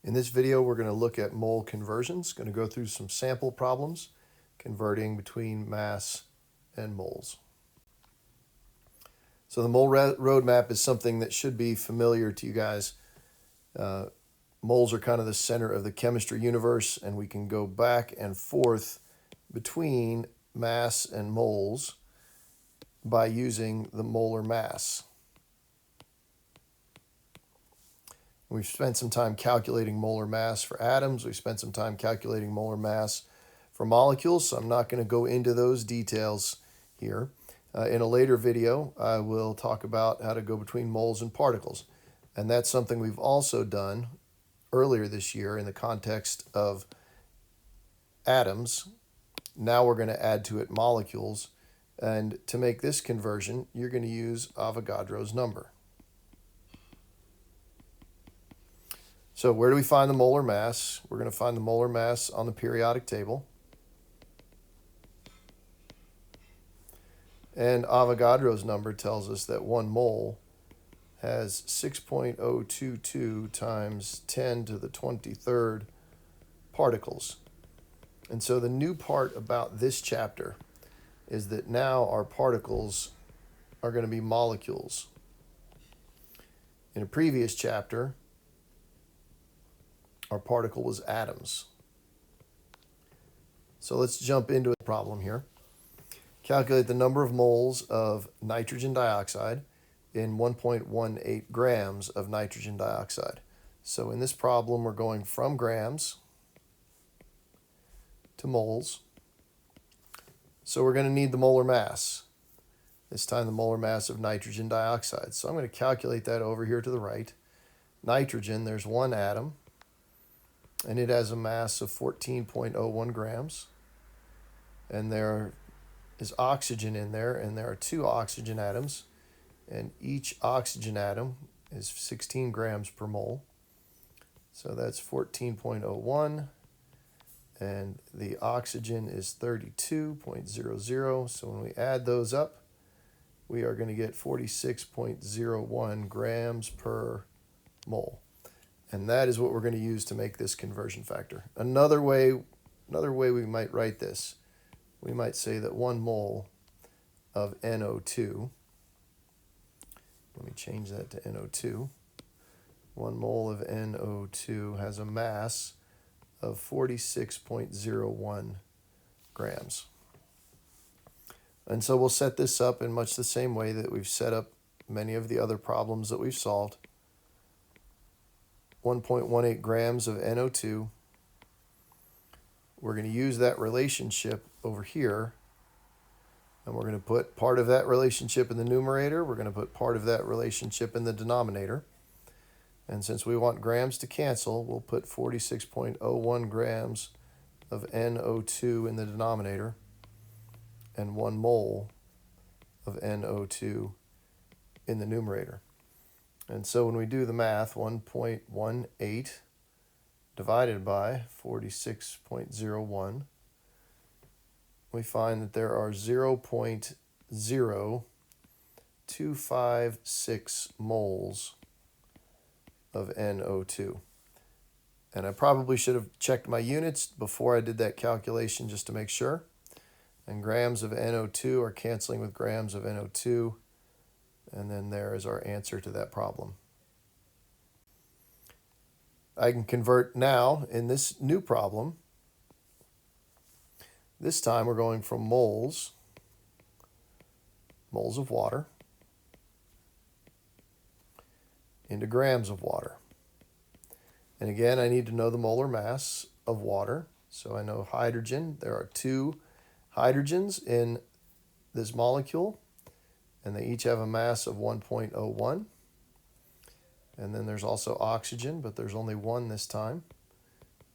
In this video, we're going to look at mole conversions, going to go through some sample problems converting between mass and moles. So the mole roadmap is something that should be familiar to you guys. Moles are kind of the center of the chemistry universe, and we can go back and forth between mass and moles by using the molar mass. We've spent some time calculating molar mass for atoms. We've spent some time calculating molar mass for molecules, so I'm not going to go into those details here. In a later video, I will talk about how to go between moles and particles. And that's something we've also done earlier this year in the context of atoms. Now we're going to add to it molecules. And to make this conversion, you're going to use Avogadro's number. So where do we find the molar mass? We're going to find the molar mass on the periodic table. And Avogadro's number tells us that 1 mole has 6.022 times 10 to the 23rd particles. And so the new part about this chapter is that now our particles are going to be molecules. In a previous chapter, our particle was atoms. So let's jump into a problem here. Calculate the number of moles of nitrogen dioxide in 1.18 grams of nitrogen dioxide. So in this problem, we're going from grams to moles. So we're going to need the molar mass. This time the molar mass of nitrogen dioxide. So I'm going to calculate that over here to the right. Nitrogen, there's one atom, and it has a mass of 14.01 grams. And there is oxygen in there, and there are 2 oxygen atoms, and each oxygen atom is 16 grams per mole. So that's 14.01, and the oxygen is 32.00. So when we add those up, we are going to get 46.01 grams per mole. And that is what we're going to use to make this conversion factor. Another way we might write this, we might say that 1 mole of NO2, let me change that to NO2. 1 mole of NO2 has a mass of 46.01 grams. And so we'll set this up in much the same way that we've set up many of the other problems that we've solved. 1.18 grams of NO2. We're going to use that relationship over here, and we're going to put part of that relationship in the numerator. We're going to put part of that relationship in the denominator. And since we want grams to cancel, we'll put 46.01 grams of NO2 in the denominator and 1 mole of NO2 in the numerator. And so when we do the math, 1.18 divided by 46.01, we find that there are 0.0256 moles of NO2. And I probably should have checked my units before I did that calculation just to make sure. And grams of NO2 are canceling with grams of NO2. And then there is our answer to that problem. I can convert now in this new problem. This time we're going from moles of water, into grams of water. And again, I need to know the molar mass of water. So I know hydrogen. There are 2 hydrogens in this molecule, and they each have a mass of 1.01. And then there's also oxygen, but there's only 1 this time,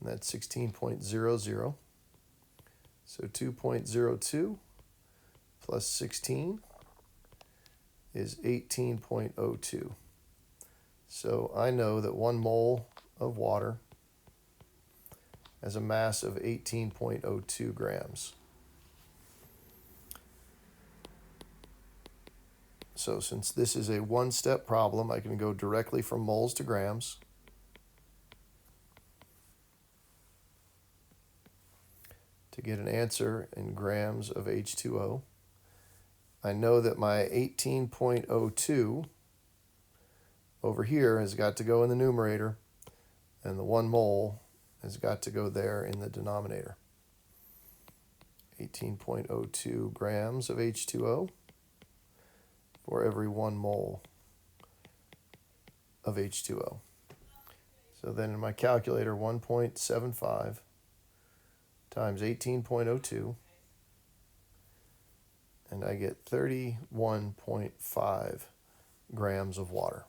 and that's 16.00. So 2.02 plus 16 is 18.02. So I know that 1 mole of water has a mass of 18.02 grams. So since this is a one-step problem, I can go directly from moles to grams. to get an answer in grams of H2O. I know that my 18.02 over here has got to go in the numerator, and the 1 mole has got to go there in the denominator. 18.02 grams of H2O for every 1 mole of H2O. So then in my calculator, 1.75 times 18.02, and I get 31.5 grams of water.